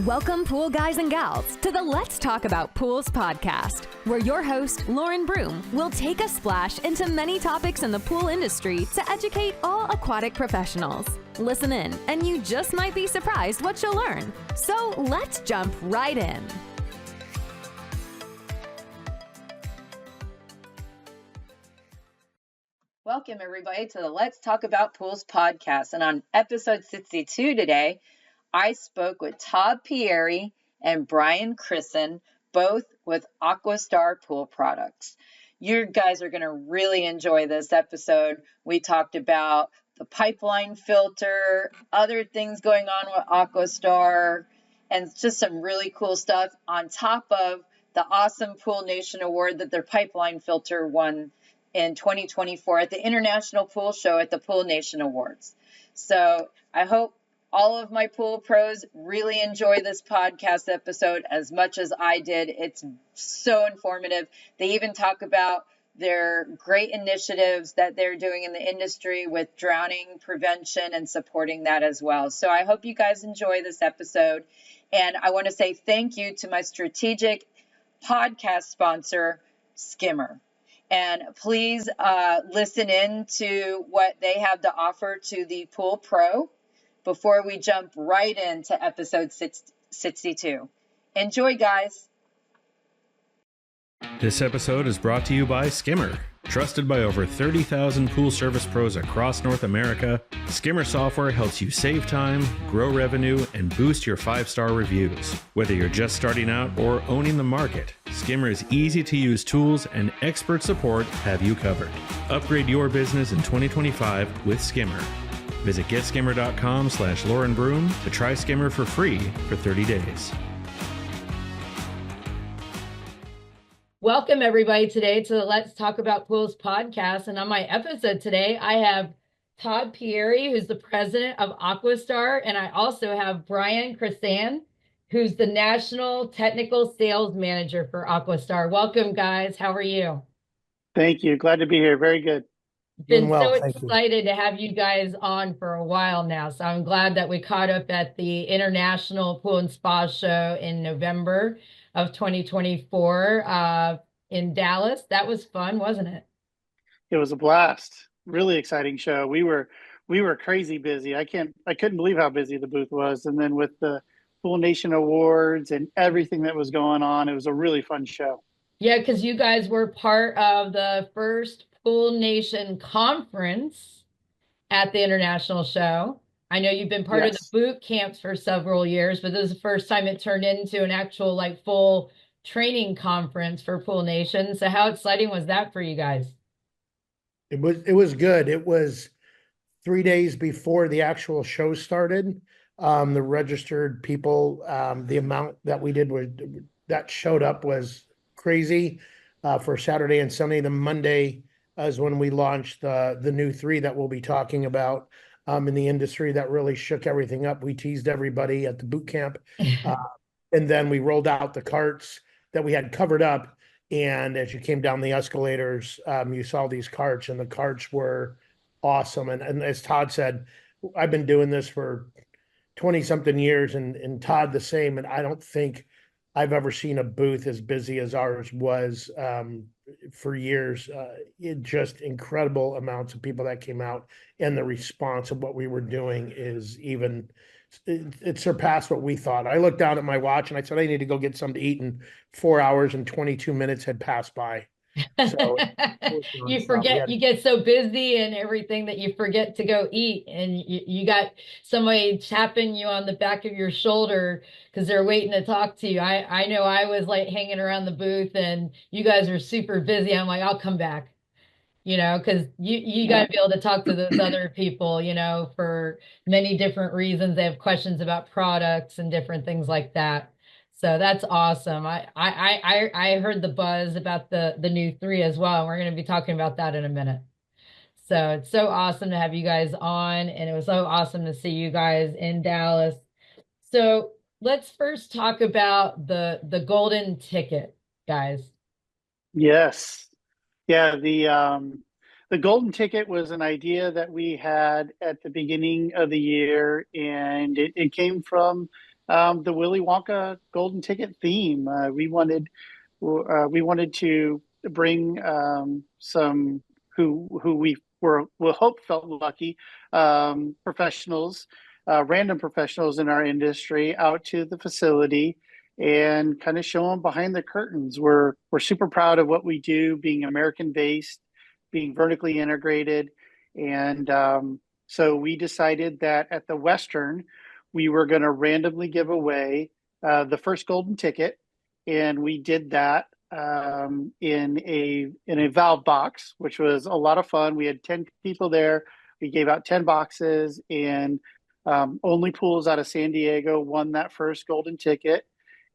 Welcome, pool guys and gals, to the Let's Talk About Pools podcast, where your host, Lauren Broom, will take a splash into many topics in the pool industry to educate all aquatic professionals. Listen in, and you just might be surprised what you'll learn. So let's jump right in. Welcome, everybody, to the Let's Talk About Pools podcast. And on episode 62 today, I spoke with Todd Pieri and Bryan, Chrissan, both with AquaStar Pool Products. You guys are going to really enjoy this episode. We talked about the pipeline filter, other things going on with AquaStar, and just some really cool stuff on top of the awesome Pool Nation Award that their pipeline filter won in 2024 at the International Pool Show at the Pool Nation Awards. So I hope all of my pool pros really enjoy this podcast episode as much as I did. It's so informative. They even talk about their great initiatives that they're doing in the industry with drowning prevention and supporting that as well. So I hope you guys enjoy this episode. And I want to say thank you to my strategic podcast sponsor, Skimmer. And please listen in to what they have to offer to the pool pro before we jump right into episode 62. Enjoy, guys. This episode is brought to you by Skimmer. Trusted by over 30,000 pool service pros across North America, Skimmer software helps you save time, grow revenue, and boost your 5-star reviews. Whether you're just starting out or owning the market, Skimmer's easy-to-use tools and expert support have you covered. Upgrade your business in 2025 with Skimmer. Visit getskimmer.com/Lauren Broom to try Skimmer for free for 30 days. Welcome, everybody, today to the Let's Talk About Pools podcast. And on my episode today, I have Todd Pieri, who's the president of AquaStar, and I also have Bryan, Chrissan, who's the National Technical Sales Manager for AquaStar. Welcome, guys. How are you? Thank you. Glad to be here. Very good. Been so excited to have you guys on for a while now. So I'm glad that we caught up at the International Pool and Spa Show in November of 2024 in Dallas. That was fun, wasn't it? It was a blast. Really exciting show. We were crazy busy. I couldn't believe how busy the booth was. And then with the Pool Nation Awards and everything that was going on, it was a really fun show. Yeah, because you guys were part of the first Pool Nation conference at the international show. I know you've been part of the boot camps for several years, but this is the first time it turned into an actual full training conference for Pool Nation. So how exciting was that for you guys? It was good. It was 3 days before the actual show started. The registered people, the amount that we did that showed up was crazy for Saturday and Sunday. The Monday is when we launched the new 3 that we'll be talking about in the industry that really shook everything up. We teased everybody at the boot camp. And then we rolled out the carts that we had covered up. And as you came down the escalators, you saw these carts, and the carts were awesome. And as Todd said, I've been doing this for 20-something years, and Todd the same. And I don't think I've ever seen a booth as busy as ours was for years. Just incredible amounts of people that came out, and the response of what we were doing is it surpassed what we thought. I looked down at my watch and I said, I need to go get something to eat, and 4 hours and 22 minutes had passed by. So you forget, you get so busy and everything that you forget to go eat, and you got somebody tapping you on the back of your shoulder because they're waiting to talk to you. I know I was hanging around the booth, and you guys are super busy. I'm like, I'll come back, because you got to be able to talk to those other people, for many different reasons. They have questions about products and different things like that. So that's awesome. I heard the buzz about the new 3 as well. And we're going to be talking about that in a minute. So it's so awesome to have you guys on, and it was so awesome to see you guys in Dallas. So let's first talk about the golden ticket, guys. Yes. Yeah. The golden ticket was an idea that we had at the beginning of the year, and it came from the Willy Wonka golden ticket theme. We wanted to bring some who we hope felt lucky, professionals, random professionals in our industry out to the facility and kind of show them behind the curtains. We're super proud of what we do, being American based, being vertically integrated, and so we decided that at the Western, we were going to randomly give away the first golden ticket, and we did that in a valve box, which was a lot of fun. We had 10 people there. We gave out 10 boxes, and only pools out of San Diego won that first golden ticket.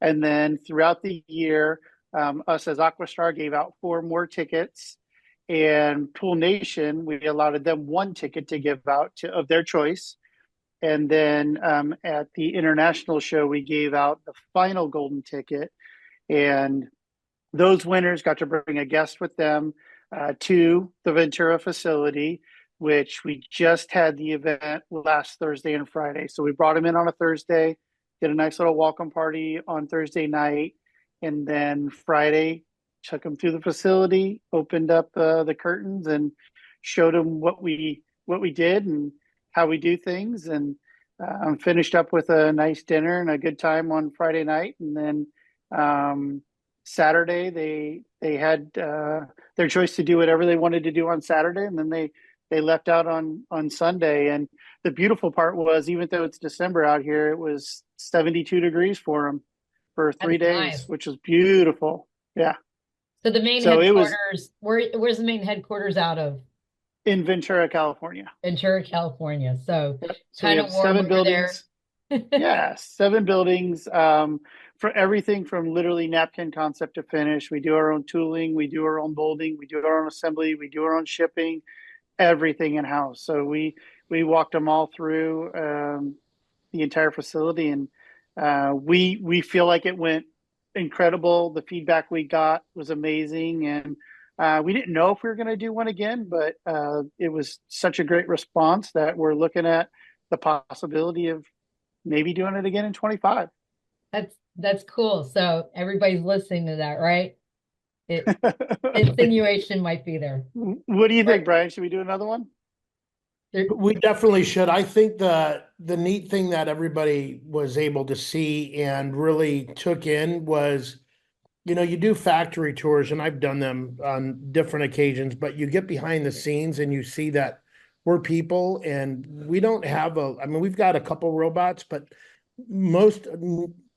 And then throughout the year, us as AquaStar gave out 4 more tickets. And Pool Nation, we allotted them 1 ticket to give out of their choice. And then at the international show, we gave out the final golden ticket. And those winners got to bring a guest with them to the Ventura facility, which we just had the event last Thursday and Friday. So we brought them in on a Thursday, did a nice little welcome party on Thursday night, and then Friday took them through the facility, opened up the curtains, and showed them what we did and how we do things, and finished up with a nice dinner and a good time on Friday night. And then Saturday they had their choice to do whatever they wanted to do on Saturday, and then they left out on Sunday. And the beautiful part was, even though it's December out here, it was 72 degrees for them for 3 days, nice. which was beautiful. Yeah. So the main headquarters, where's the main headquarters out of? In Ventura, California. Ventura, California. So, yep. So kind of warm 7 over buildings. there. Yeah, 7 buildings. For everything from literally napkin concept to finish. We do our own tooling, we do our own molding, we do our own assembly, we do our own shipping, everything in house. So we walked them all through the entire facility, and we feel like it went incredible. The feedback we got was amazing, and we didn't know if we were going to do one again, but it was such a great response that we're looking at the possibility of maybe doing it again in 25. That's cool. So everybody's listening to that, right? Insinuation might be there. What do you think, Bryan? Should we do another one? We definitely should. I think the neat thing that everybody was able to see and really took in was, you do factory tours, and I've done them on different occasions, but you get behind the scenes and you see that we're people, and we don't have we've got a couple robots, but most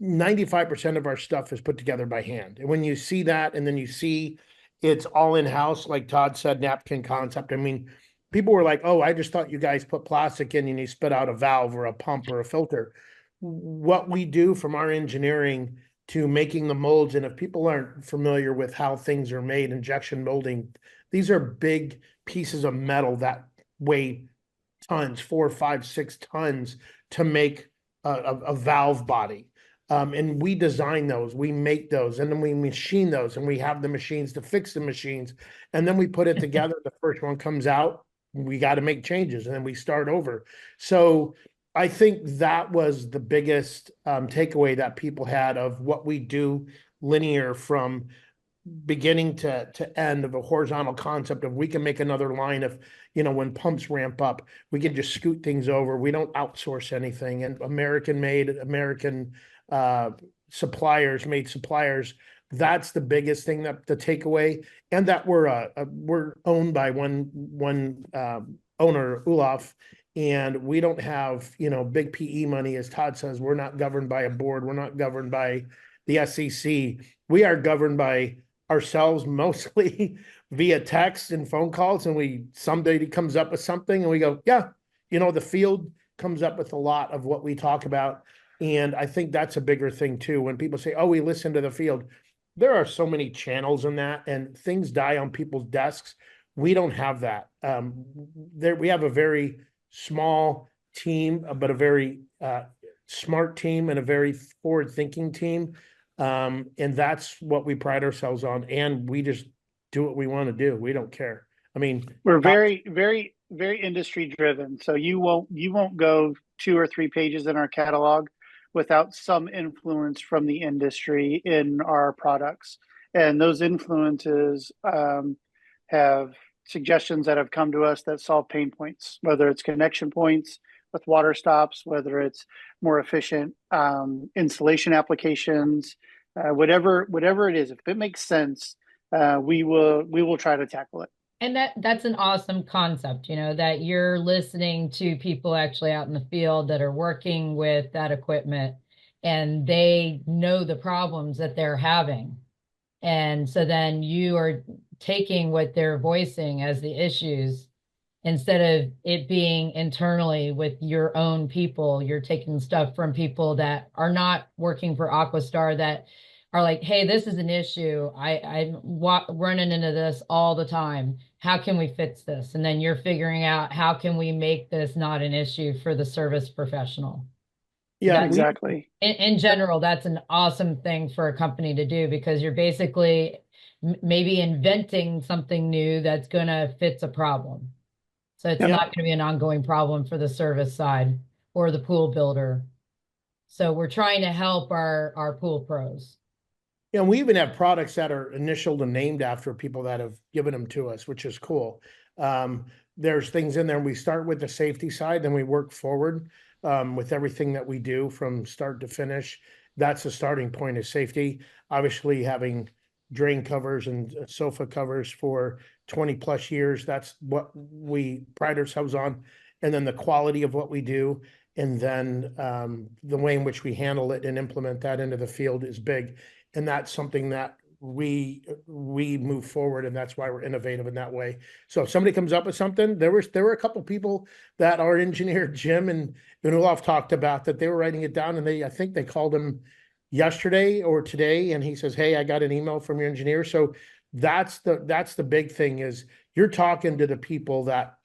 95% of our stuff is put together by hand. And when you see that, and then you see it's all in-house, like Todd said, napkin concept. I mean, people were like, oh, I just thought you guys put plastic in and you spit out a valve or a pump or a filter. What we do from our engineering to making the molds, and if people aren't familiar with how things are made, injection molding, these are big pieces of metal that weigh tons, 4, 5, 6 tons to make a valve body. And we design those, we make those, and then we machine those, and we have the machines to fix the machines. And then we put it together. The first one comes out, we got to make changes, and then we start over. So I think that was the biggest takeaway that people had of what we do linear from beginning to end of a horizontal concept of we can make another line of, when pumps ramp up, we can just scoot things over. We don't outsource anything, and American suppliers made suppliers. That's the biggest thing, that the takeaway, and that we're owned by one owner, Olaf, and we don't have, big PE money. As Todd says, we're not governed by a board. We're not governed by the SEC. We are governed by ourselves, mostly via text and phone calls. And somebody comes up with something and we go, yeah, the field comes up with a lot of what we talk about. And I think that's a bigger thing too. When people say, oh, we listen to the field, there are so many channels in that, and things die on people's desks. We don't have that. We have a very small team, but a very smart team and a very forward-thinking team. And that's what we pride ourselves on. And we just do what we want to do. We don't care. I mean, we're very, very, very industry driven. So you won't go 2 or 3 pages in our catalog without some influence from the industry in our products. And those influences have suggestions that have come to us that solve pain points, whether it's connection points with water stops, whether it's more efficient installation applications, whatever it is. If it makes sense, we will try to tackle it. And that's an awesome concept, that you're listening to people actually out in the field that are working with that equipment, and they know the problems that they're having. And so then you are taking what they're voicing as the issues, instead of it being internally with your own people, you're taking stuff from people that are not working for AquaStar, that are like, hey, this is an issue. I'm running into this all the time. How can we fix this? And then you're figuring out, how can we make this not an issue for the service professional? Yeah, exactly. In general, that's an awesome thing for a company to do, because you're basically maybe inventing something new that's going to fix a problem. So it's not going to be an ongoing problem for the service side or the pool builder. So we're trying to help our pool pros. Yeah, and we even have products that are initialed and named after people that have given them to us, which is cool. There's things in there, and we start with the safety side, then we work forward with everything that we do from start to finish. That's the starting point, is safety. Obviously, having drain covers and sofa covers for 20 plus years, that's what we pride ourselves on. And then the quality of what we do, and then the way in which we handle it and implement that into the field is big. And that's something that we move forward, and that's why we're innovative in that way. So if somebody comes up with something, there were a couple people that our engineer Jim and Olaf talked about, that they were writing it down, and I think they called him yesterday or today, and he says, hey, I got an email from your engineer. So that's the big thing, is you're talking to the people that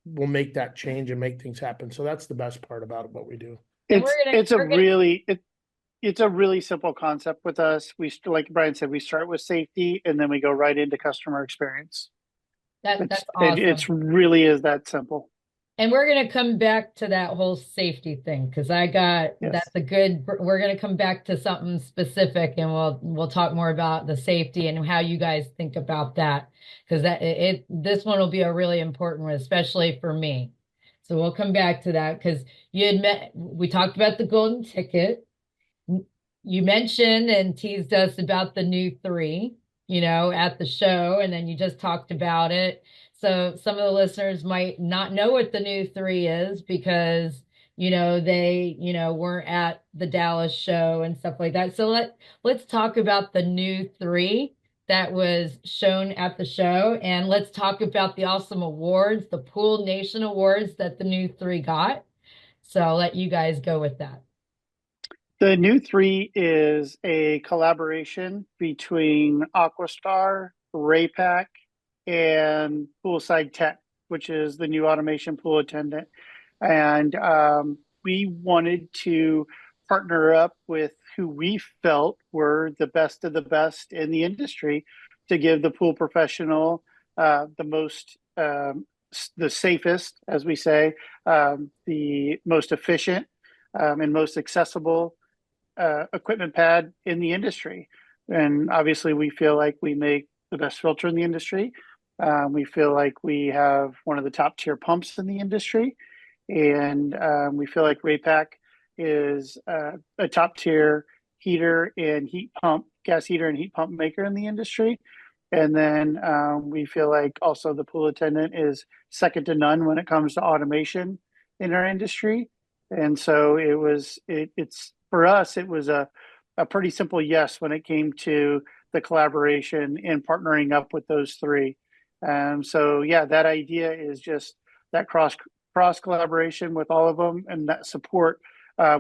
will make that change and make things happen. So that's the best part about what we do. It's a really simple concept with us. Like Bryan said, we start with safety, and then we go right into customer experience. That's awesome. It's really is that simple. And we're going to come back to that whole safety thing, because we're going to come back to something specific, and we'll talk more about the safety and how you guys think about that, because this one will be a really important one, especially for me. So we'll come back to that, because we talked about the golden ticket. You mentioned and teased us about the new 3, at the show, and then you just talked about it. So some of the listeners might not know what the new 3 is, because, they, weren't at the Dallas show and stuff like that. So let's talk about the new 3 that was shown at the show, and let's talk about the awesome awards, the Pool Nation Awards that the new 3 got. So I'll let you guys go with that. The new 3 is a collaboration between AquaStar, Raypak, and Poolside Tech, which is the new automation pool attendant. And we wanted to partner up with who we felt were the best of the best in the industry to give the pool professional the most, the safest, as we say, the most efficient and most accessible equipment pad in the industry. And obviously we feel like we make the best filter in the industry. We feel like we have one of the top tier pumps in the industry. And we feel like Raypak is a top tier heater and heat pump, gas heater and heat pump maker in the industry. And then we feel like also the pool attendant is second to none when it comes to automation in our industry. And so it's for us, it was a pretty simple yes when it came to the collaboration and partnering up with those 3. So yeah, that idea is just that cross collaboration with all of them, and that support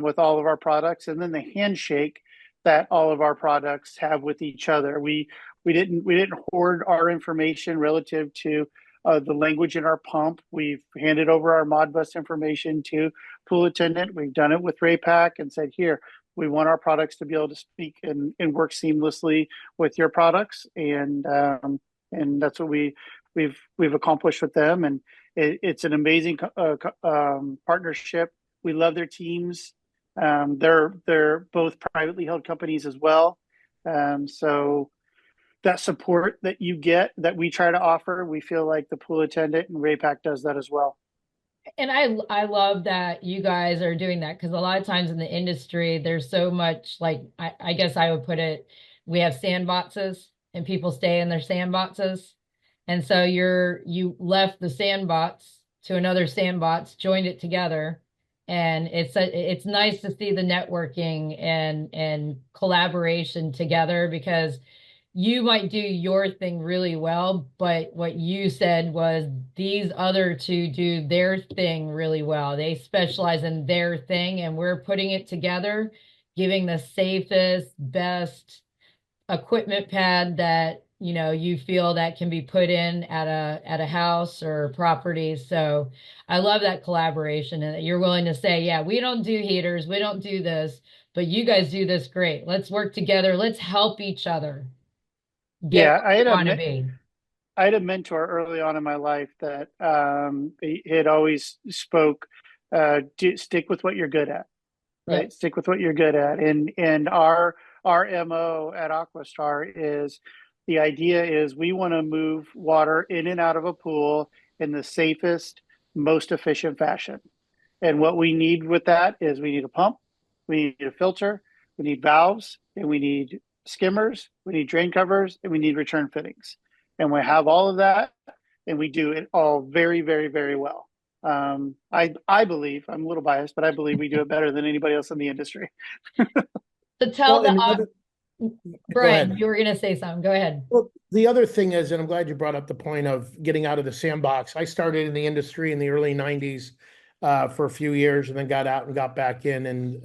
with all of our products, and then the handshake that all of our products have with each other. We didn't hoard our information relative to the language in our pump. We've handed over our Modbus information to pool attendant. We've done it with Raypak and said, here, we want our products to be able to speak and work seamlessly with your products. And that's what we've accomplished with them. And it's an amazing partnership. We love their teams. They're both privately held companies as well. So that support that you get that we try to offer, we feel like the pool attendant and Raypack does that as well. And I love that you guys are doing that, because a lot of times in the industry, there's so much, like, I guess I would put it, we have sandboxes and people stay in their sandboxes. And so you left the sandbox to another sandbox, joined it together. And it's nice to see the networking and collaboration together, because you might do your thing really well, but what you said was these other two do their thing really well. They specialize in their thing, and we're putting it together, giving the safest, best equipment pad that, you know, you feel that can be put in at a house or property. So I love that collaboration, and that you're willing to say, yeah, we don't do heaters, we don't do this, but you guys do this great. Let's work together. Let's help each other get Yeah, where we want to be. I had a mentor early on in my life that he had always spoke, stick with what you're good at, right? Yep. Stick with what you're good at. And our MO at AquaStar is, the idea is we want to move water in and out of a pool in the safest, most efficient fashion. And what we need with that is we need a pump, we need a filter, we need valves, and we need skimmers, we need drain covers, and we need return fittings. And we have all of that, and we do it all very, very, very well. I believe, I'm a little biased, but I believe we do it better than anybody else in the industry. So tell Well, Bryan, you were going to say something. Go ahead. Well, the other thing is, and I'm glad you brought up the point of getting out of the sandbox. I started in the industry in the early 90s for a few years, and then got out and got back in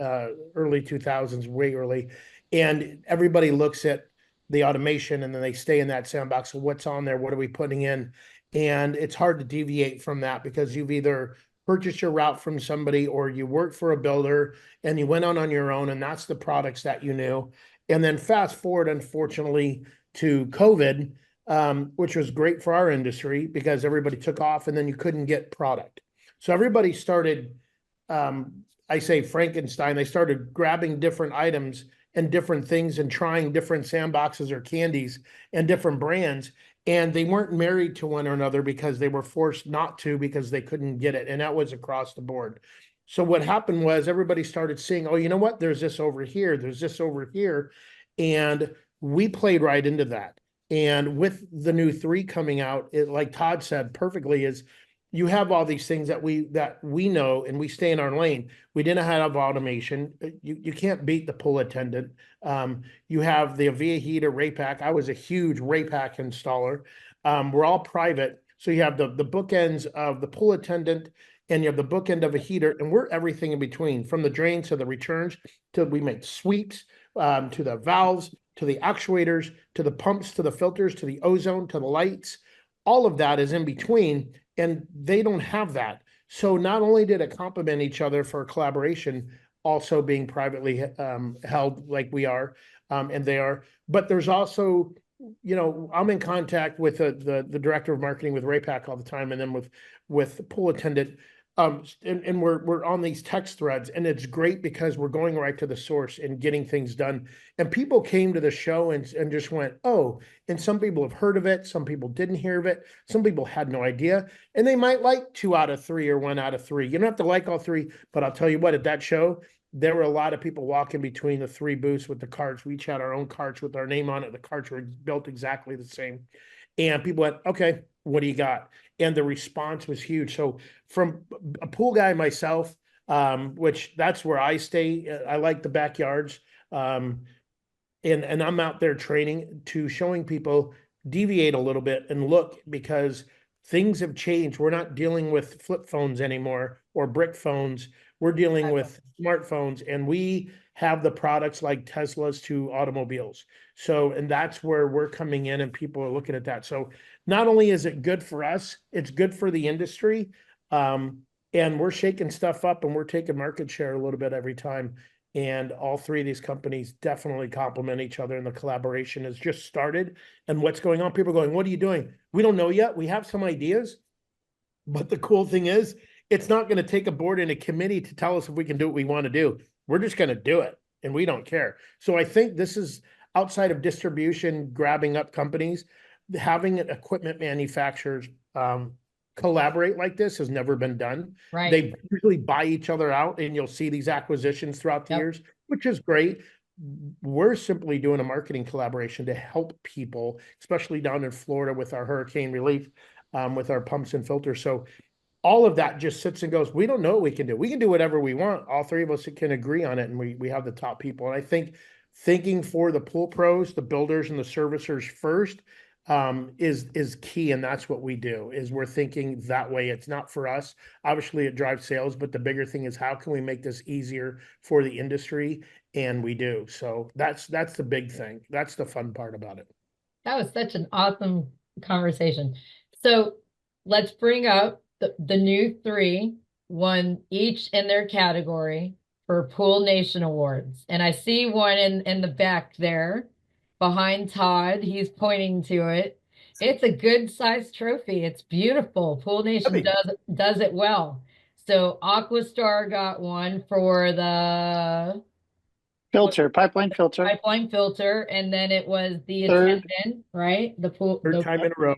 early 2000s, way early. And everybody looks at the automation, and then they stay in that sandbox. So what's on there? What are we putting in? And it's hard to deviate from that, because you've either purchased your route from somebody, or you worked for a builder and you went on your own, and that's the products that you knew. And then fast forward, unfortunately, to COVID, which was great for our industry because everybody took off, and then you couldn't get product. So everybody started, I say Frankenstein, they started grabbing different items and different things and trying different sandboxes or candies and different brands. And they weren't married to one another because they were forced not to, because they couldn't get it. And that was across the board. So what happened was everybody started seeing, oh, you know what? There's this over here. There's this over here. And we played right into that. And with the new 3 coming out, it, like Todd said perfectly, is you have all these things that we know, and we stay in our lane. We didn't have automation. You can't beat the pool attendant. You have the Avia heater, Raypack. I was a huge Raypack installer. We're all private. So you have the bookends of the pool attendant, and you have the bookend of a heater, and we're everything in between, from the drains to the returns, to we make sweeps, to the valves, to the actuators, to the pumps, to the filters, to the ozone, to the lights. All of that is in between, and they don't have that. So not only did it complement each other for collaboration, also being privately held like we are, and they are, but there's also, you know, I'm in contact with the director of marketing with Raypack all the time, and then with the pool attendant. And we're on these text threads, and it's great because we're going right to the source and getting things done. And people came to the show and just went, oh, and some people have heard of it. Some people didn't hear of it. Some people had no idea, and they might like 2 out of 3 or 1 out of 3. You don't have to like all 3, but I'll tell you what, at that show, there were a lot of people walking between the 3 booths with the carts. We each had our own carts with our name on it. The carts were built exactly the same. And people went, okay, what do you got? And the response was huge. So from a pool guy myself, which that's where I stay, I like the backyards. And I'm out there training to showing people deviate a little bit and look, because things have changed. We're not dealing with flip phones anymore or brick phones. We're dealing with smartphones, and we have the products like Teslas to automobiles. So, and that's where we're coming in, and people are looking at that. So not only is it good for us, it's good for the industry. And we're shaking stuff up, and we're taking market share a little bit every time. And all 3 of these companies definitely complement each other, and the collaboration has just started. And what's going on? People are going, what are you doing? We don't know yet. We have some ideas. But the cool thing is, it's not going to take a board and a committee to tell us if we can do what we want to do. we're just going to do it and we don't care. So I think this is outside of distribution, grabbing up companies, having equipment manufacturers collaborate like this has never been done. Right. They usually buy each other out, and you'll see these acquisitions throughout the years, which is great. We're simply doing a marketing collaboration to help people, especially down in Florida with our hurricane relief, with our pumps and filters. So all of that just sits and goes, we don't know what we can do. We can do whatever we want. All three of us can agree on it, and we have the top people. And I think thinking for the pool pros, the builders, and the servicers first is key. And that's what we do, is we're thinking that way. It's not for us. Obviously, it drives sales, but the bigger thing is how can we make this easier for the industry? And we do. So that's the big thing. That's the fun part about it. That was such an awesome conversation. So let's bring up the new three, won each in their category for Pool Nation Awards. And I see one in the back there behind Todd. He's pointing to it. It's a good sized trophy. It's beautiful. Pool Nation does it well. So AquaStar got one for the pipeline filter, and then it was the attendant, right? The pool third time in a row.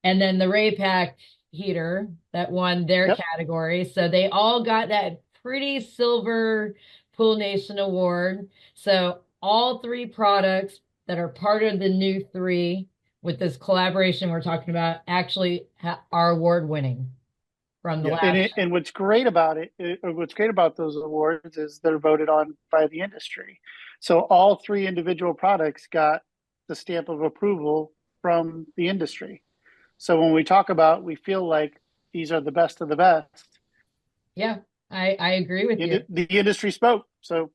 And then the Ray Pack heater that won their category. So they all got that pretty silver Pool Nation award. So all three products that are part of the new three with this collaboration we're talking about actually are award winning from the last. And what's great about what's great about those awards is they're voted on by the industry. So all three individual products got the stamp of approval from the industry. So when we talk about, we feel like these are the best of the best. Yeah, I agree with you. The industry spoke. So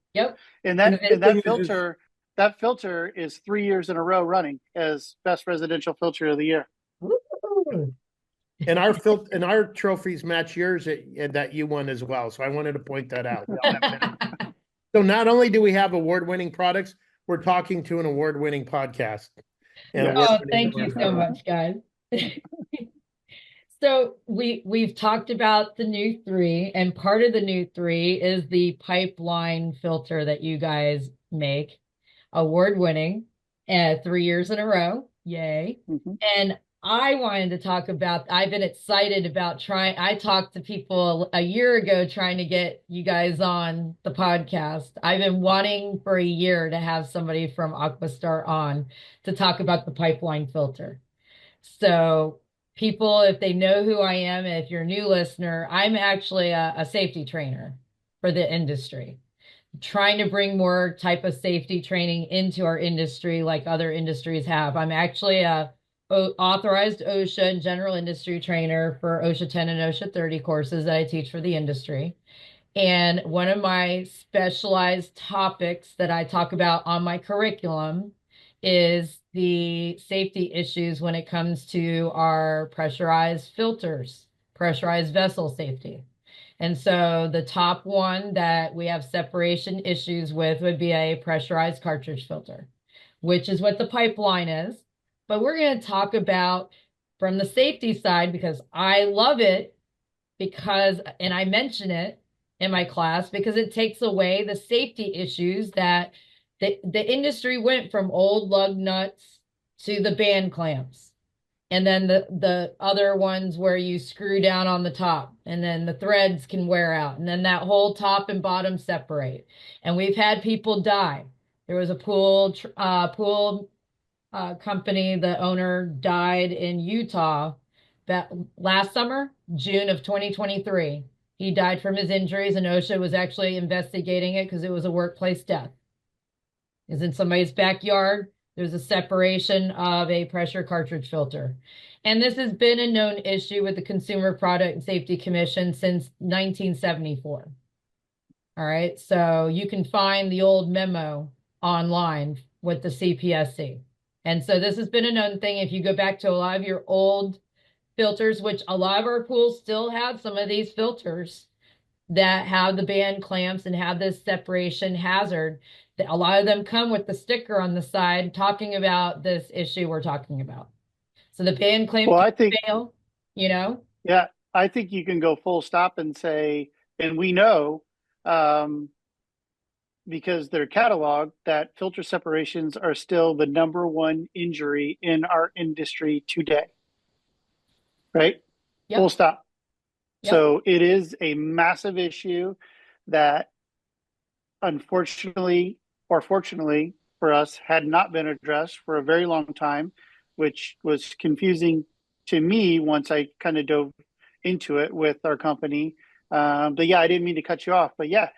and that filter is 3 years in a row running as best residential filter of the year. Woo! And our trophies match yours that you won as well. So I wanted to point that out. So not only do we have award-winning products, we're talking to an award-winning podcast. Thank you so much, guys. So we've talked about the new three, and part of the new three is the pipeline filter that you guys make, award-winning, 3 years in a row. Yay. Mm-hmm. And I wanted to talk about, I've been excited about I talked to people a year ago trying to get you guys on the podcast. I've been wanting for a year to have somebody from AquaStar on to talk about the pipeline filter. So people, if they know who I am, if you're a new listener, I'm actually a safety trainer for the industry, trying to bring more type of safety training into our industry like other industries have. I'm actually a authorized OSHA and general industry trainer for OSHA 10 and OSHA 30 courses that I teach for the industry. And one of my specialized topics that I talk about on my curriculum is the safety issues when it comes to our pressurized filters, pressurized vessel safety. And so the top one that we have separation issues with would be a pressurized cartridge filter, which is what the pipeline is. But we're going to talk about from the safety side, because I love it, and I mention it in my class because it takes away the safety issues that the industry went from old lug nuts to the band clamps. And then the other ones where you screw down on the top and then the threads can wear out. And then that whole top and bottom separate. And we've had people die. There was a pool company, the owner died in Utah that last summer, June of 2023. He died from his injuries, and OSHA was actually investigating it because it was a workplace death. It's in somebody's backyard. There's a separation of a pressure cartridge filter. And this has been a known issue with the Consumer Product and Safety Commission since 1974. All right, so you can find the old memo online with the CPSC. And so this has been a known thing. If you go back to a lot of your old filters, which a lot of our pools still have some of these filters that have the band clamps and have this separation hazard, a lot of them come with the sticker on the side talking about this issue we're talking about. So the band clamp fail, Yeah, I think you can go full stop and say, and we know because they're cataloged, that filter separations are still the number one injury in our industry today. Right? Yep. Full stop. Yep. So it is a massive issue that unfortunately or fortunately for us had not been addressed for a very long time, which was confusing to me once I kind of dove into it with our company. But yeah, I didn't mean to cut you off, but yeah,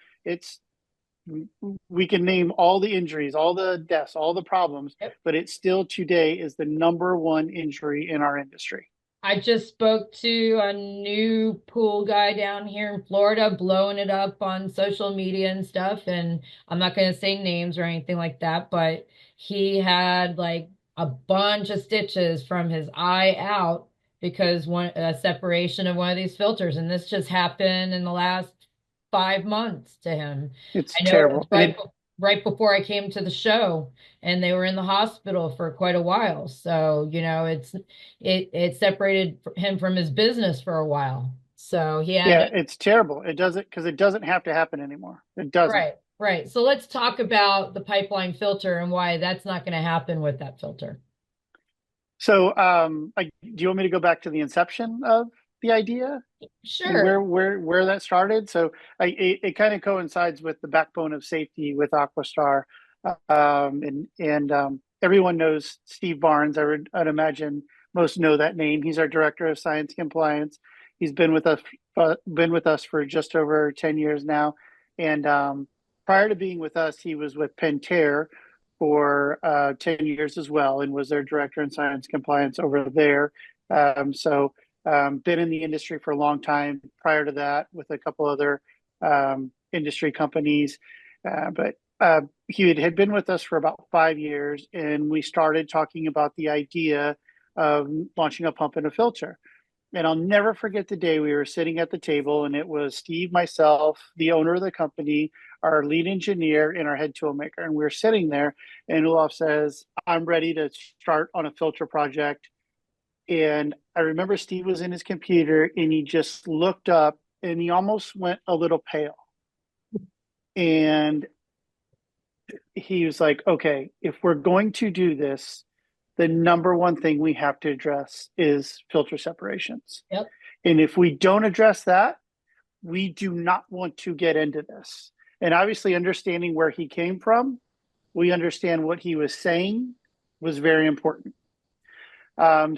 we can name all the injuries, all the deaths, all the problems, Yep. but it still today is the number one injury in our industry. I just spoke to a new pool guy down here in Florida, blowing it up on social media and stuff. And I'm not going to say names or anything like that, but he had like a bunch of stitches from his eye out because a separation of one of these filters. And this just happened in the last 5 months to him. It's I know terrible. right before I came to the show, and they were in the hospital for quite a while. So, it separated him from his business for a while. So he had Yeah, it's terrible. It doesn't have to happen anymore. It doesn't. Right. So let's talk about the pipeline filter and why that's not going to happen with that filter. So, do you want me to go back to the inception of the idea? Sure. Where that started? So, it kind of coincides with the backbone of safety with AquaStar, and everyone knows Steve Barnes. I'd imagine most know that name. He's our director of science compliance. He's been with us for just over 10 years now, and prior to being with us, he was with Pentair for 10 years as well, and was their director in science compliance over there. Been in the industry for a long time prior to that with a couple other industry companies. But he had been with us for about 5 years, and we started talking about the idea of launching a pump and a filter. And I'll never forget the day we were sitting at the table, and it was Steve, myself, the owner of the company, our lead engineer, and our head tool maker. And we were sitting there, and Olaf says, "I'm ready to start on a filter project." And I remember Steve was in his computer, and he just looked up, and he almost went a little pale. And he was like, "Okay, if we're going to do this, the number one thing we have to address is filter separations. Yep. And if we don't address that, we do not want to get into this." And obviously, understanding where he came from, we understand what he was saying was very important.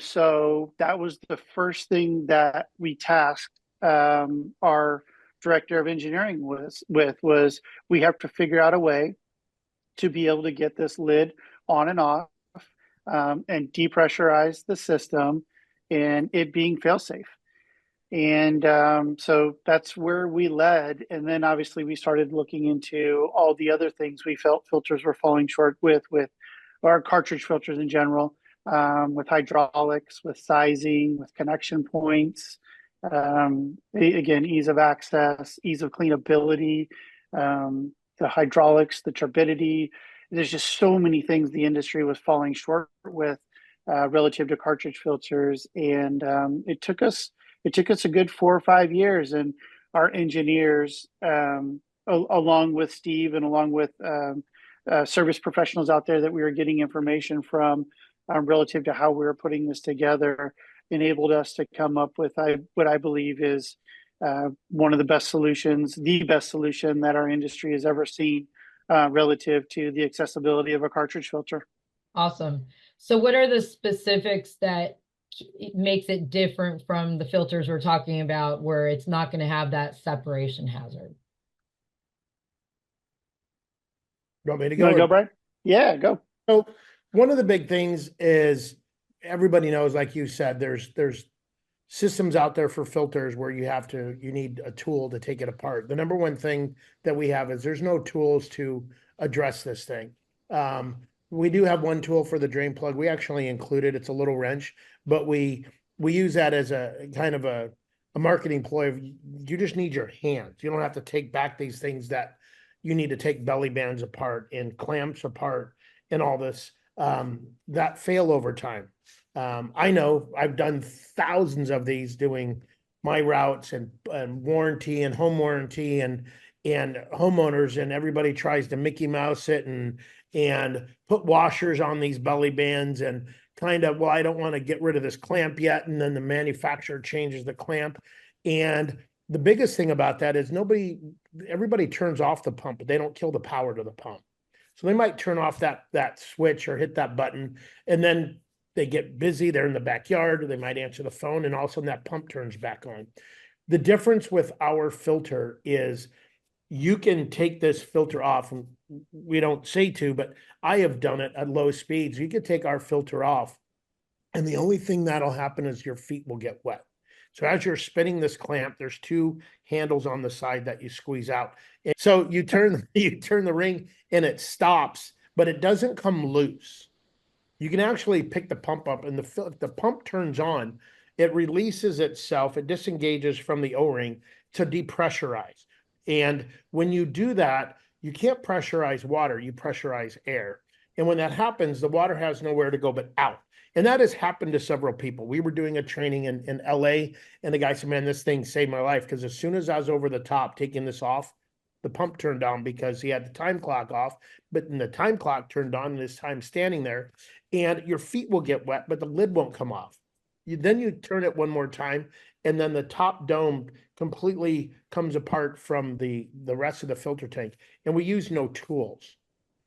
So that was the first thing that we tasked our director of engineering was we have to figure out a way to be able to get this lid on and off, and depressurize the system, and it being fail-safe. And so that's where we led. And then obviously we started looking into all the other things we felt filters were falling short with our cartridge filters in general, with hydraulics, with sizing, with connection points, again, ease of access, ease of cleanability, the hydraulics, the turbidity. There's just so many things the industry was falling short with relative to cartridge filters. And it took us a good 4 or 5 years, and our engineers, along with Steve and along with service professionals out there that we were getting information from, relative to how we were putting this together, enabled us to come up with what I believe is one of the best solutions, the best solution that our industry has ever seen, relative to the accessibility of a cartridge filter. Awesome. So what are the specifics that makes it different from the filters we're talking about, where it's not going to have that separation hazard? You want me to You want go? to go, Bryan? Yeah, go. So one of the big things is everybody knows, like you said, there's systems out there for filters where you need a tool to take it apart. The number one thing that we have is there's no tools to address this thing. We do have one tool for the drain plug. We actually included, it's a little wrench, but we use that as a kind of a marketing ploy. You just need your hands. You don't have to take back these things that you need to take belly bands apart and clamps apart and all this, that fail over time. I know I've done thousands of these doing my routes and warranty and home warranty, and and homeowners and everybody tries to Mickey Mouse it and put washers on these belly bands and kind of, well, I don't want to get rid of this clamp yet. And then the manufacturer changes the clamp. And the biggest thing about that is everybody turns off the pump, but they don't kill the power to the pump. So they might turn off that switch or hit that button, and then they get busy. They're in the backyard, or they might answer the phone, and all of a sudden that pump turns back on. The difference with our filter is you can take this filter off, and we don't say to, but I have done it at low speeds. You can take our filter off, and the only thing that'll happen is your feet will get wet. So as you're spinning this clamp, there's two handles on the side that you squeeze out. And so you turn the ring and it stops, but it doesn't come loose. You can actually pick the pump up, and if the pump turns on, it releases itself, it disengages from the O-ring to depressurize. And when you do that, you can't pressurize water, you pressurize air. And when that happens, the water has nowhere to go but out. And that has happened to several people. We were doing a training in LA, and the guy said, man, this thing saved my life, because as soon as I was over the top taking this off, the pump turned on because he had the time clock off, but then the time clock turned on and his time standing there, and your feet will get wet, but the lid won't come off. Then you turn it one more time, and then the top dome completely comes apart from the rest of the filter tank, and we use no tools.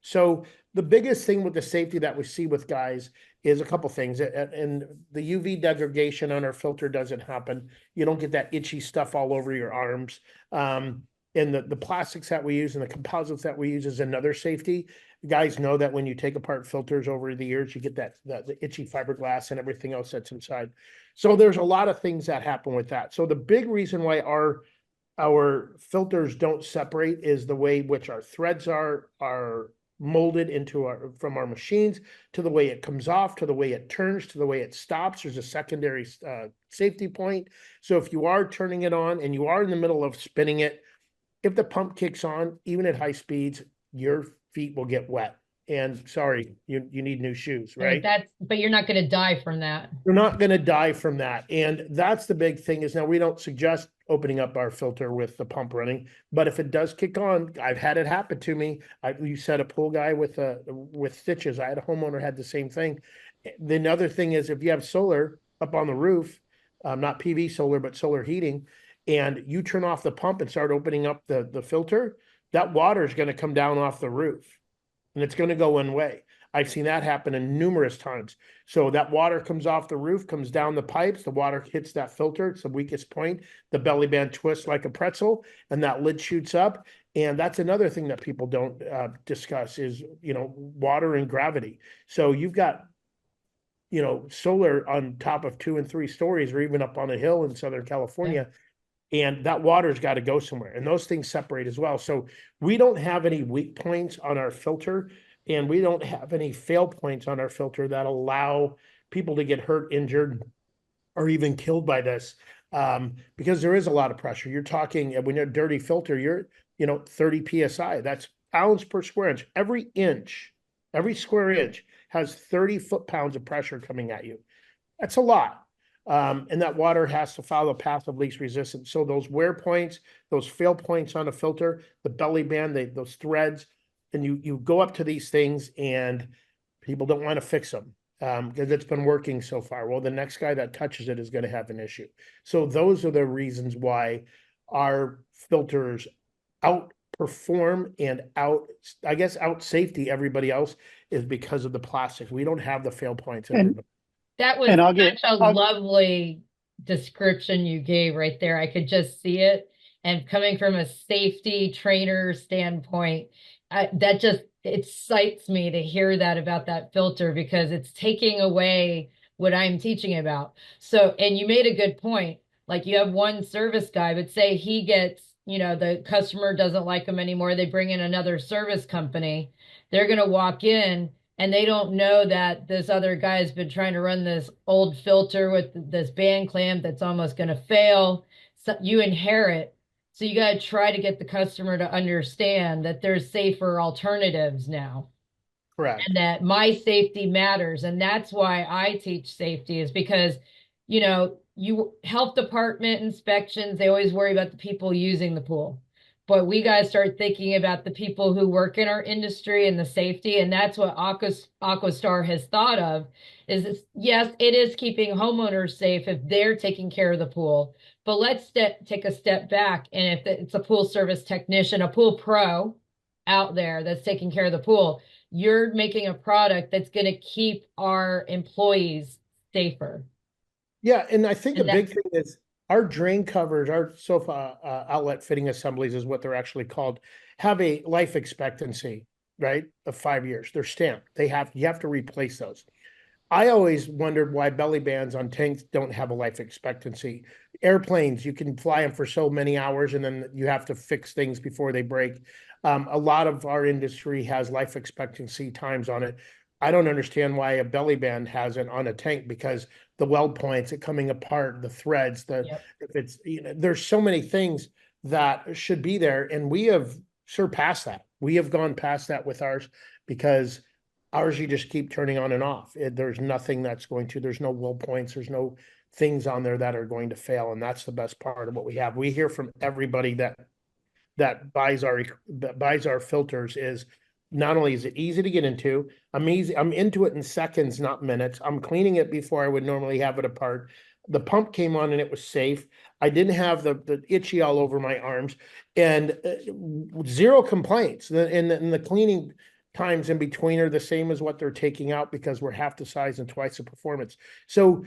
So the biggest thing with the safety that we see with guys is a couple things. And the UV degradation on our filter doesn't happen. You don't get that itchy stuff all over your arms. And the plastics that we use and the composites that we use is another safety. Guys know that when you take apart filters over the years, you get the itchy fiberglass and everything else that's inside. So there's a lot of things that happen with that. So the big reason why our filters don't separate is the way which our threads are molded from our machines, to the way it comes off, to the way it turns, to the way it stops. There's a secondary safety point. So if you are turning it on and you are in the middle of spinning it, if the pump kicks on, even at high speeds, your feet will get wet. And sorry, you need new shoes, right? But you're not going to die from that. You're not going to die from that. And that's the big thing is, now we don't suggest opening up our filter with the pump running, but if it does kick on, I've had it happen to me. You said a pool guy with stitches. I had a homeowner had the same thing. The other thing is, if you have solar up on the roof, not PV solar, but solar heating, and you turn off the pump and start opening up the filter, that water is going to come down off the roof, and it's going to go one way. I've seen that happen in numerous times. So that water comes off the roof, comes down the pipes, the water hits that filter, it's the weakest point, the belly band twists like a pretzel, and that lid shoots up. And that's another thing that people don't discuss is, water and gravity. So you've got, solar on top of 2 and 3 stories, or even up on a hill in Southern California. And that water's got to go somewhere, and those things separate as well. So we don't have any weak points on our filter, and we don't have any fail points on our filter that allow people to get hurt, injured, or even killed by this, because there is a lot of pressure. You're talking, when you're a dirty filter, you're 30 psi. That's pounds per square inch. Every square inch has 30 foot-pounds of pressure coming at you. That's a lot. And that water has to follow the path of least resistance. So those wear points, those fail points on a filter, the belly band, those threads, and you go up to these things, and people don't want to fix them because it's been working so far. Well, the next guy that touches it is going to have an issue. So those are the reasons why our filters outperform and out safety everybody else, is because of the plastic. We don't have the fail points. That was such a lovely description you gave right there. I could just see it. And coming from a safety trainer standpoint, that just excites me to hear that about that filter, because it's taking away what I'm teaching about. So, and you made a good point. Like, you have one service guy, but say he gets, the customer doesn't like him anymore. They bring in another service company. They're going to walk in, and they don't know that this other guy has been trying to run this old filter with this band clamp that's almost going to fail. So you inherit. So you got to try to get the customer to understand that there's safer alternatives now. Correct. And that my safety matters. And that's why I teach safety, is because, health department inspections, they always worry about the people using the pool. but we got to start thinking about the people who work in our industry and the safety. And that's what AquaStar has thought of is, yes, it is keeping homeowners safe if they're taking care of the pool. But let's take a step back. And if it's a pool service technician, a pool pro out there that's taking care of the pool, you're making a product that's going to keep our employees safer. Yeah, and I think a big thing is our drain covers, our sofa outlet fitting assemblies is what they're actually called, have a life expectancy, right, of 5 years. They're stamped. You have to replace those. I always wondered why belly bands on tanks don't have a life expectancy. Airplanes, you can fly them for so many hours and then you have to fix things before they break. A lot of our industry has life expectancy times on it. I don't understand why a belly band has it on a tank, because the weld points, it coming apart, the threads, if it's, there's so many things that should be there. And we have surpassed that. We have gone past that with ours, because ours, you just keep turning on and off. There's nothing there's no weld points. There's no things on there that are going to fail. And that's the best part of what we have. We hear from everybody that buys our filters is, not only is it easy to get into, I'm into it in seconds, not minutes. I'm cleaning it before I would normally have it apart. The pump came on and it was safe. I didn't have the itchy all over my arms, and zero complaints. And the cleaning times in between are the same as what they're taking out, because we're half the size and twice the performance. So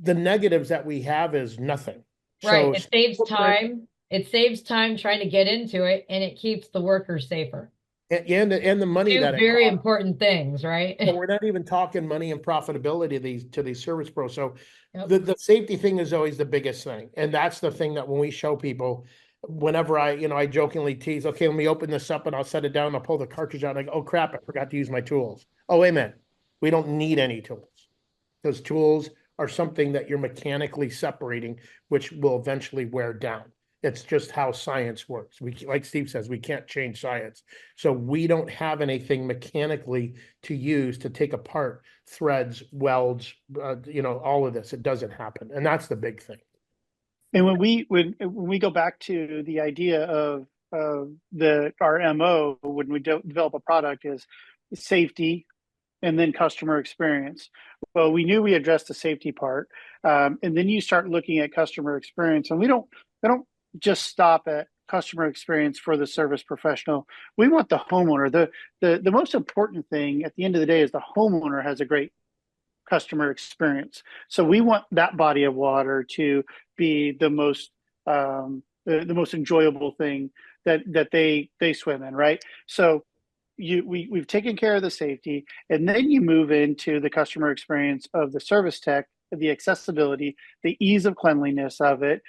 the negatives that we have is nothing. Right. So, it saves time. It saves time trying to get into it, and it keeps the workers safer. And the money that very important things, right? But we're not even talking money and profitability to these service pros. So the safety thing is always the biggest thing. And that's the thing that when we show people, whenever I jokingly tease, okay, let me open this up and I'll set it down, and I'll pull the cartridge out, and I go, oh crap, I forgot to use my tools. Oh, wait a minute. We don't need any tools. Those tools are something that you're mechanically separating, which will eventually wear down. It's just how science works. Like Steve says, we can't change science. So we don't have anything mechanically to use to take apart threads, welds, all of this. It doesn't happen. And that's the big thing. And when we go back to the idea of our MO, when we develop a product, is safety and then customer experience. Well, we knew we addressed the safety part. And then you start looking at customer experience, and we don't just stop at customer experience for the service professional. We want the homeowner. The most important thing at the end of the day is the homeowner has a great customer experience. So we want that body of water to be the most enjoyable thing that they swim in, right? So we've taken care of the safety, and then you move into the customer experience of the service tech, the accessibility, the ease of cleanliness of it,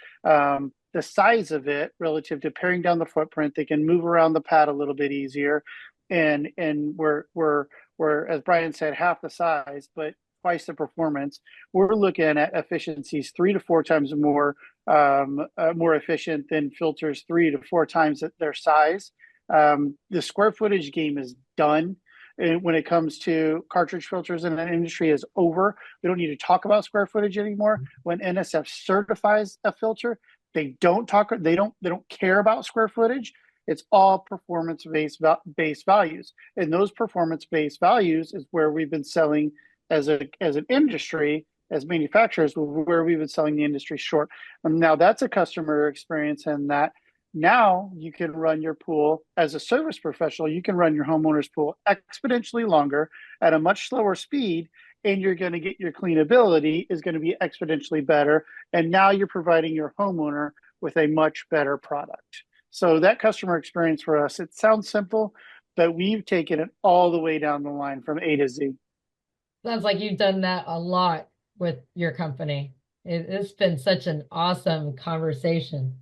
the size of it relative to paring down the footprint. They can move around the pad a little bit easier, and we're as Bryan said, half the size, but twice the performance. We're looking at efficiencies 3 to 4 times more efficient than filters 3 to 4 times their size. The square footage game is done. And when it comes to cartridge filters in that industry is over. We don't need to talk about square footage anymore. When NSF certifies a filter, they don't care about square footage. It's all performance-based values. And those performance-based values is where we've been selling as an industry, as manufacturers, where we've been selling the industry short. And now that's a customer experience, and that now you can run your pool as a service professional. You can run your homeowner's pool exponentially longer at a much slower speed, and you're going to get your cleanability is going to be exponentially better. And now you're providing your homeowner with a much better product. So that customer experience for us, it sounds simple, but we've taken it all the way down the line from A to Z. Sounds like you've done that a lot with your company. It's been such an awesome conversation.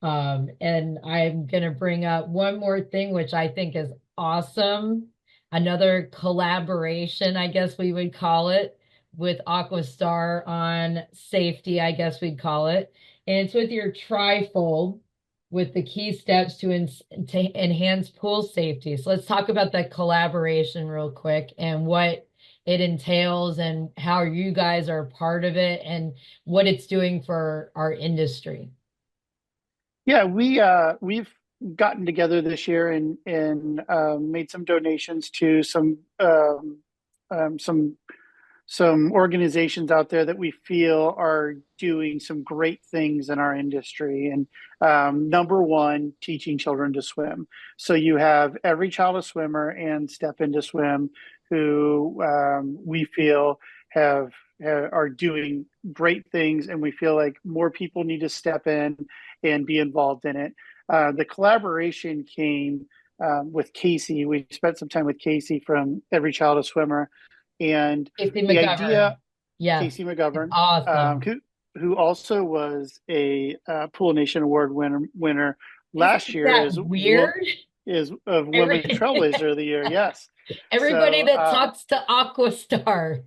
And I'm going to bring up one more thing, which I think is awesome. Another collaboration, I guess we would call it, with AquaStar on safety, I guess we'd call it. And it's with your trifold with the key steps to enhance pool safety. So let's talk about that collaboration real quick and what it entails and how you guys are part of it and what it's doing for our industry. Yeah, we've gotten together this year and made some donations to some some organizations out there that we feel are doing some great things in our industry. And number one, teaching children to swim. So you have Every Child a Swimmer and Step Into Swim, who we feel are doing great things, and we feel like more people need to step in and be involved in it. The collaboration came with Casey. We spent some time with Casey from Every Child a Swimmer, and Casey the McGovern. idea, Yeah, Casey McGovern, awesome. who also was a Pool Nation Award winner last Isn't year that weird? is of Women's Every, Trailblazer of the Year. Yes. everybody So that talks to AquaStar.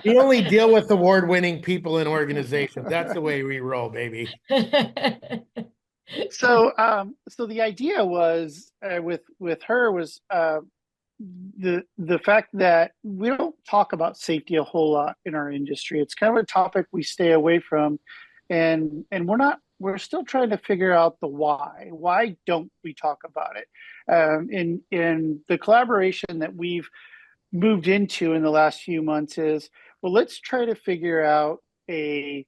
We only deal with award-winning people and organizations. That's the way we roll, baby. so the idea was with her was the fact that we don't talk about safety a whole lot in our industry. It's kind of a topic we stay away from, and we're still trying to figure out the why. Why don't we talk about it? In the collaboration that we've moved into in the last few months is, well, let's try to figure out a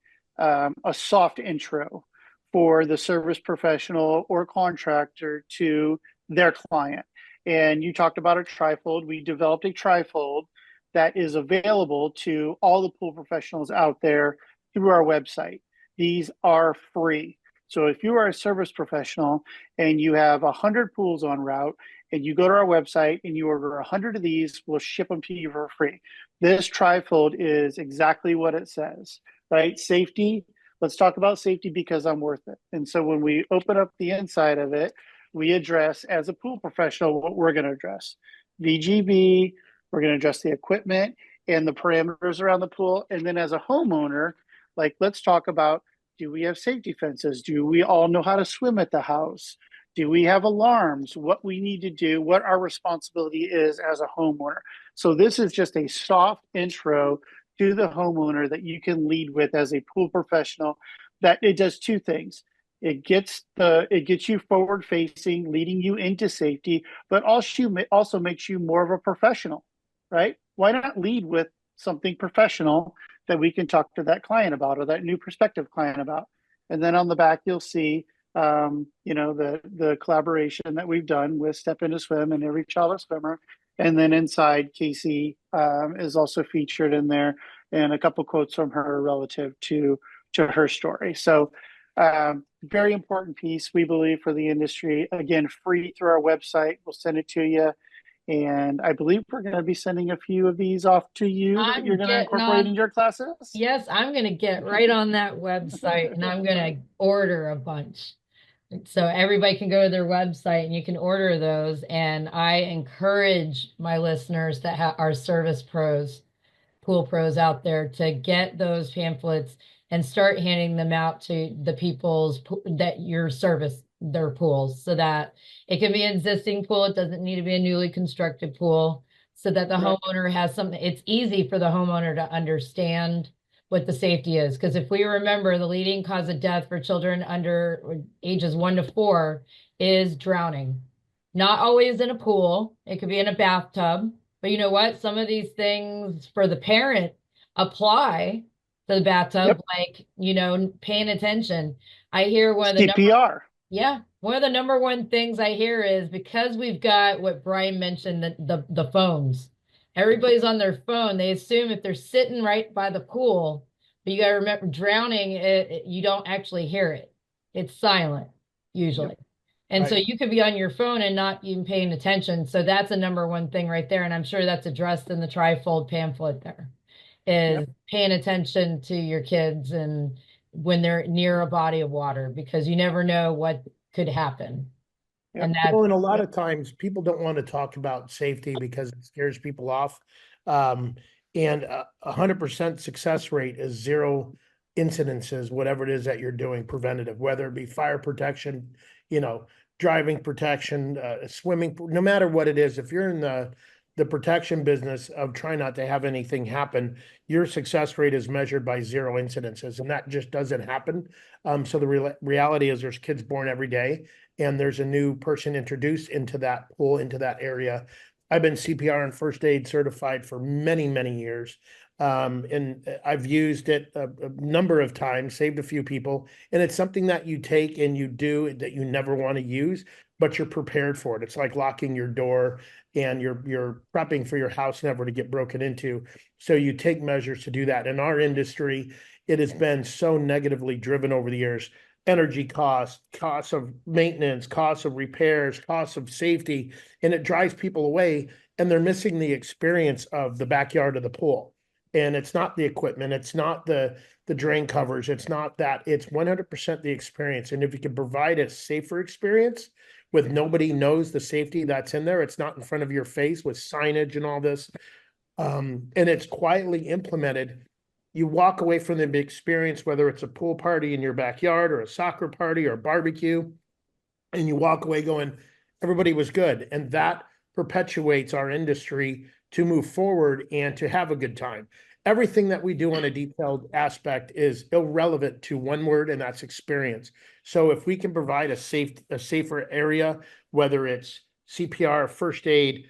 soft intro for the service professional or contractor to their client. And you talked about a trifold. We developed a trifold that is available to all the pool professionals out there through our website. These are free. So if you are a service professional and you have 100 pools on route and you go to our website and you order 100 of these, we'll ship them to you for free. This trifold is exactly what it says, right? Safety. Let's talk about safety because I'm worth it. And so when we open up the inside of it, we address, as a pool professional, what we're going to address. VGB, we're going to address the equipment and the parameters around the pool. And then as a homeowner, like, let's talk about, do we have safety fences? Do we all know how to swim at the house? Do we have alarms? What we need to do, what our responsibility is as a homeowner. So this is just a soft intro to the homeowner that you can lead with as a pool professional. That it does two things. It gets you forward facing, leading you into safety, but also makes you more of a professional, right? Why not lead with something professional that we can talk to that client about, or that new prospective client about? And then on the back, you'll see, the collaboration that we've done with Step Into Swim and Every Child a Swimmer. And then inside, Casey is also featured in there, and a couple quotes from her relative to her story. So very important piece, we believe, for the industry. Again, free through our website. We'll send it to you. And I believe we're going to be sending a few of these off to you that you're going to incorporate in your classes. Yes, I'm going to get right on that website and I'm going to order a bunch. So everybody can go to their website and you can order those. And I encourage my listeners that are service pros, pool pros out there, to get those pamphlets and start handing them out to the people's that your service their pools, so that it can be an existing pool. It doesn't need to be a newly constructed pool, so that the homeowner has something. It's easy for the homeowner to understand what the safety is. Because if we remember, the leading cause of death for children under ages 1 to 4 is drowning. Not always in a pool. It could be in a bathtub. But you know what? Some of these things for the parent apply to the bathtub, like, paying attention. I hear one of the CPR. One of the number one things I hear is, because we've got what Bryan mentioned, the phones. Everybody's on their phone. They assume if they're sitting right by the pool, but you got to remember, drowning, you don't actually hear it. It's silent usually. Yep. And so you could be on your phone and not even paying attention. So that's a number one thing right there. And I'm sure that's addressed in the trifold pamphlet there, is paying attention to your kids and when they're near a body of water, because you never know what could happen. And a lot of times people don't want to talk about safety because it scares people off. And 100% success rate is 0 incidences, whatever it is that you're doing preventative, whether it be fire protection, driving protection, swimming, no matter what it is. If you're in the the protection business of trying not to have anything happen, your success rate is measured by 0 incidences, and that just doesn't happen. So the reality is there's kids born every day, and there's a new person introduced into that pool, into that area. I've been CPR and first aid certified for many, many years. And I've used it a number of times, saved a few people, and it's something that you take and you do that you never want to use, but you're prepared for it. It's like locking your door, and you're prepping for your house never to get broken into. So you take measures to do that. In our industry, it has been so negatively driven over the years. Energy costs, costs of maintenance, costs of repairs, costs of safety, and it drives people away, and they're missing the experience of the backyard of the pool. And it's not the equipment, it's not the drain covers, it's not that, it's 100% the experience. And if you can provide a safer experience with nobody knows the safety that's in there, it's not in front of your face with signage and all this, and it's quietly implemented, you walk away from the experience, whether it's a pool party in your backyard or a soccer party or a barbecue, and you walk away going, everybody was good. And that perpetuates our industry to move forward and to have a good time. Everything that we do on a detailed aspect is irrelevant to one word, and that's experience. So if we can provide a safer area, whether it's CPR, first aid,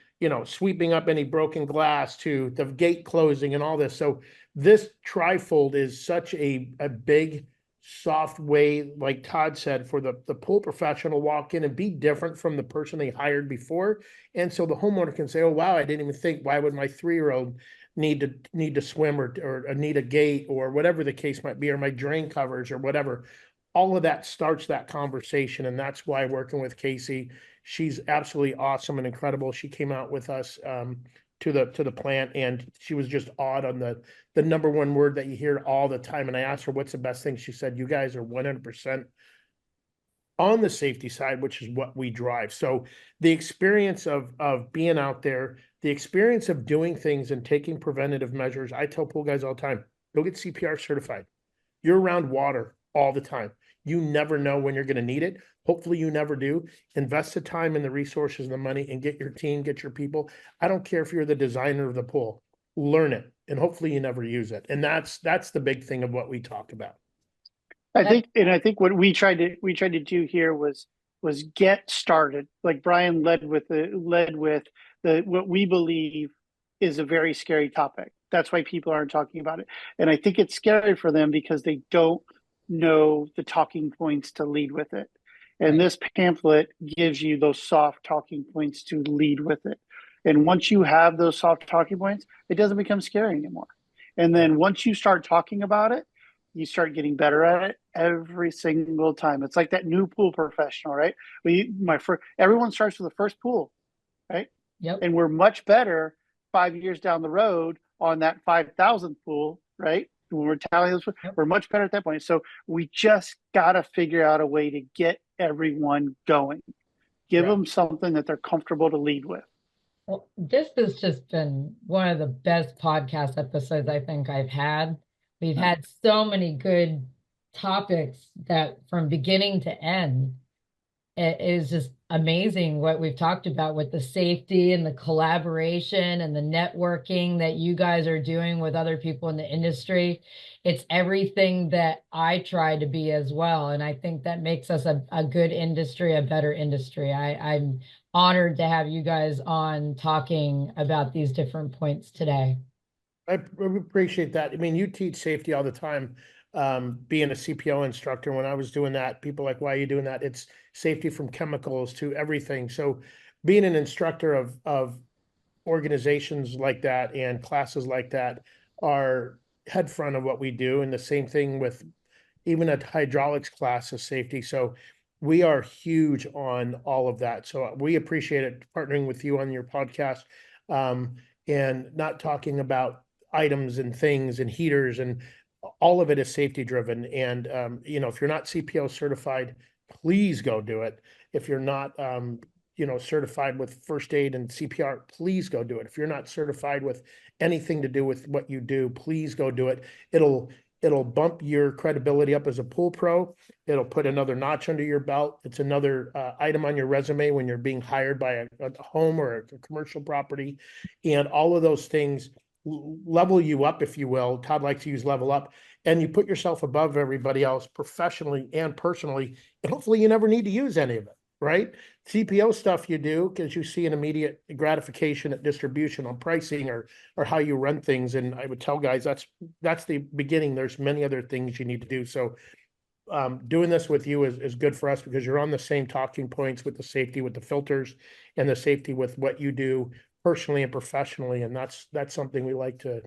sweeping up any broken glass to the gate closing and all this. So this trifold is such a big, soft way, like Todd said, for the pool professional to walk in and be different from the person they hired before. And so the homeowner can say, oh, wow, I didn't even think, why would my 3-year-old need to swim or need a gate or whatever the case might be, or my drain covers or whatever. All of that starts that conversation. And that's why working with Casey, she's absolutely awesome and incredible. She came out with us to the plant, and she was just awed on the number one word that you hear all the time. And I asked her, what's the best thing? She said, you guys are 100% on the safety side, which is what we drive. So the experience of being out there, the experience of doing things and taking preventative measures. I tell pool guys all the time, go get CPR certified. You're around water all the time. You never know when you're going to need it. Hopefully you never do. Invest the time and the resources and the money and get your team, get your people. I don't care if you're the designer of the pool, learn it. And hopefully you never use it. And that's the big thing of what we talk about. I think what we tried to do here was get started. Like Bryan led with what we believe is a very scary topic. That's why people aren't talking about it. And I think it's scary for them because they don't know the talking points to lead with it. And this pamphlet gives you those soft talking points to lead with it. And once you have those soft talking points, it doesn't become scary anymore. And then once you start talking about it, you start getting better at it every single time. It's like that new pool professional, right? Everyone starts with the first pool, right? Yep. And we're much better 5 years down the road on that 5,000th pool, right? When we're tallying this, we're much better at that point. So we just got to figure out a way to get everyone going. Give them something that they're comfortable to lead with. Well, this has just been one of the best podcast episodes I think I've had. We've had so many good topics that from beginning to end, it is just amazing what we've talked about with the safety and the collaboration and the networking that you guys are doing with other people in the industry. It's everything that I try to be as well. And I think that makes us a good industry, a better industry. I'm honored to have you guys on talking about these different points today. I appreciate that. I mean, you teach safety all the time. Being a CPO instructor, when I was doing that, people are like, why are you doing that? It's safety from chemicals to everything. So being an instructor of organizations like that and classes like that are head front of what we do. And the same thing with even a hydraulics class of safety. So we are huge on all of that. So we appreciate it partnering with you on your podcast, and not talking about items and things and heaters, and all of it is safety driven. And if you're not CPO certified, please go do it. If you're not certified with first aid and CPR, please go do it. If you're not certified with anything to do with what you do, please go do it. It'll bump your credibility up as a pool pro. It'll put another notch under your belt. It's another item on your resume when you're being hired by a home or a commercial property. And all of those things level you up, if you will. Todd likes to use level up. And you put yourself above everybody else professionally and personally. And hopefully you never need to use any of it, right? CPO stuff you do because you see an immediate gratification at distribution on pricing or how you run things. And I would tell guys that's the beginning. There's many other things you need to do. So doing this with you is good for us because you're on the same talking points with the safety with the filters and the safety with what you do personally and professionally. And that's something we like to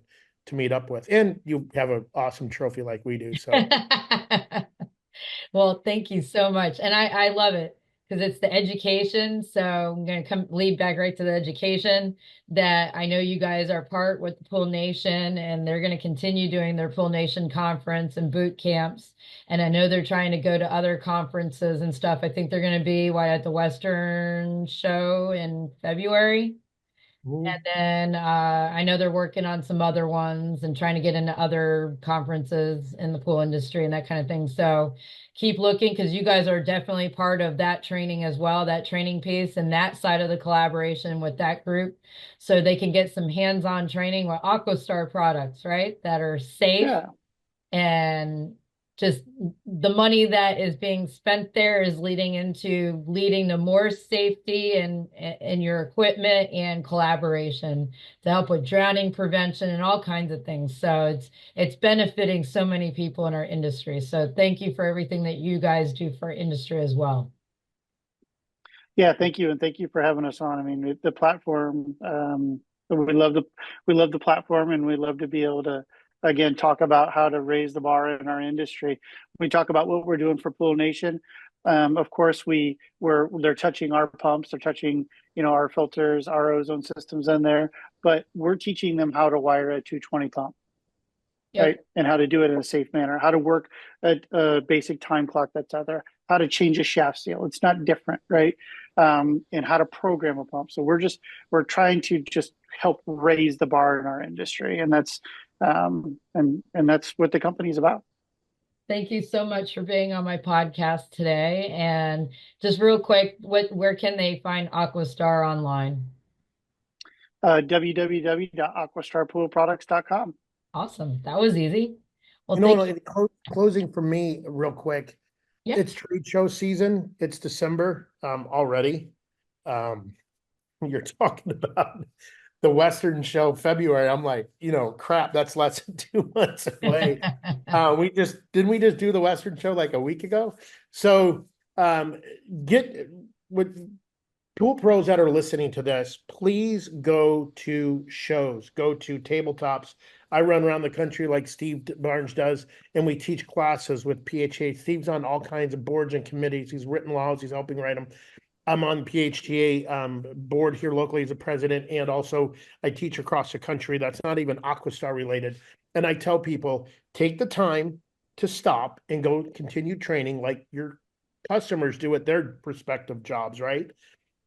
meet up with. And you have an awesome trophy like we do. So well, thank you so much. And I love it because it's the education. So I'm going to lead back right to the education that I know you guys are part with the Pool Nation, and they're going to continue doing their Pool Nation conference and boot camps. And I know they're trying to go to other conferences and stuff. I think they're going to be at the Western show in February. And then I know they're working on some other ones and trying to get into other conferences in the pool industry and that kind of thing. So keep looking because you guys are definitely part of that training as well, that training piece and that side of the collaboration with that group. So they can get some hands-on training with AquaStar products, right? That are safe and just the money that is being spent there is leading to more safety and your equipment and collaboration to help with drowning prevention and all kinds of things. So it's benefiting so many people in our industry. So thank you for everything that you guys do for our industry as well. Yeah, thank you. And thank you for having us on. I mean, the platform, we love the platform, and we love to be able to, again, talk about how to raise the bar in our industry. We talk about what we're doing for Pool Nation. Of course, they're touching our pumps, they're touching, our filters, our ozone systems in there, but we're teaching them how to wire a 220 pump, right? And how to do it in a safe manner, how to work a basic time clock that's out there, how to change a shaft seal. It's not different, right? And how to program a pump. So we're trying to just help raise the bar in our industry, and that's that's what the company's about. Thank you so much for being on my podcast today. And just real quick, where can they find AquaStar online? www.aquastarpoolproducts.com. Awesome. That was easy. Well, closing for me real quick. Yeah. It's trade show season. It's December already. You're talking about the Western show February. I'm like, crap, that's less than 2 months away. Didn't we just do the Western show like a week ago? So get with pool pros that are listening to this, please go to shows, go to tabletops. I run around the country like Steve Barnes does, and we teach classes with PHA. Steve's on all kinds of boards and committees. He's written laws. He's helping write them. I'm on PHTA board here locally as a president, and also I teach across the country. That's not even AquaStar related. And I tell people, take the time to stop and go continue training like your customers do at their prospective jobs, right?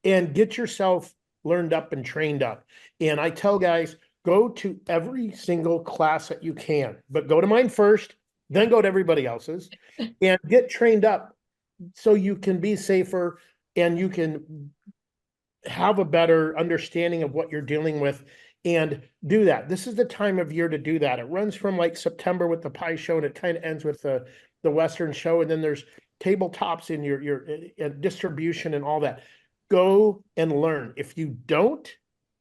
And get yourself learned up and trained up. And I tell guys, go to every single class that you can, but go to mine first, then go to everybody else's and get trained up so you can be safer and you can have a better understanding of what you're dealing with and do that. This is the time of year to do that. It runs from like September with the pie show and it kind of ends with the Western show. And then there's tabletops in your distribution and all that. Go and learn. If you don't,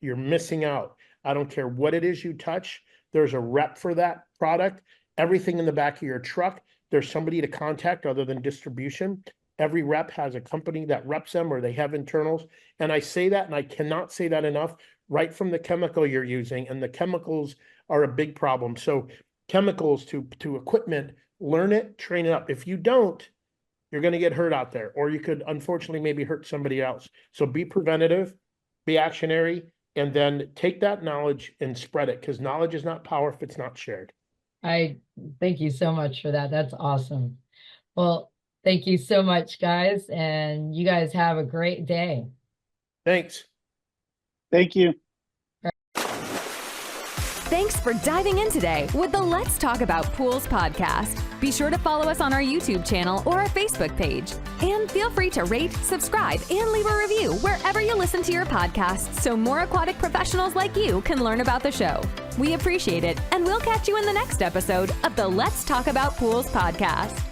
you're missing out. I don't care what it is you touch. There's a rep for that product. Everything in the back of your truck, there's somebody to contact other than distribution. Every rep has a company that reps them or they have internals. And I say that, and I cannot say that enough, right from the chemical you're using. And the chemicals are a big problem. So chemicals to equipment, learn it, train it up. If you don't, you're going to get hurt out there, or you could unfortunately maybe hurt somebody else. So be preventative, be actionary, and then take that knowledge and spread it, because knowledge is not power if it's not shared. I thank you so much for that. That's awesome. Well, thank you so much, guys. And you guys have a great day. Thanks. Thank you. Thanks for diving in today with the Let's Talk About Pools podcast. Be sure to follow us on our YouTube channel or our Facebook page. And feel free to rate, subscribe, and leave a review wherever you listen to your podcasts so more aquatic professionals like you can learn about the show. We appreciate it, and we'll catch you in the next episode of the Let's Talk About Pools podcast.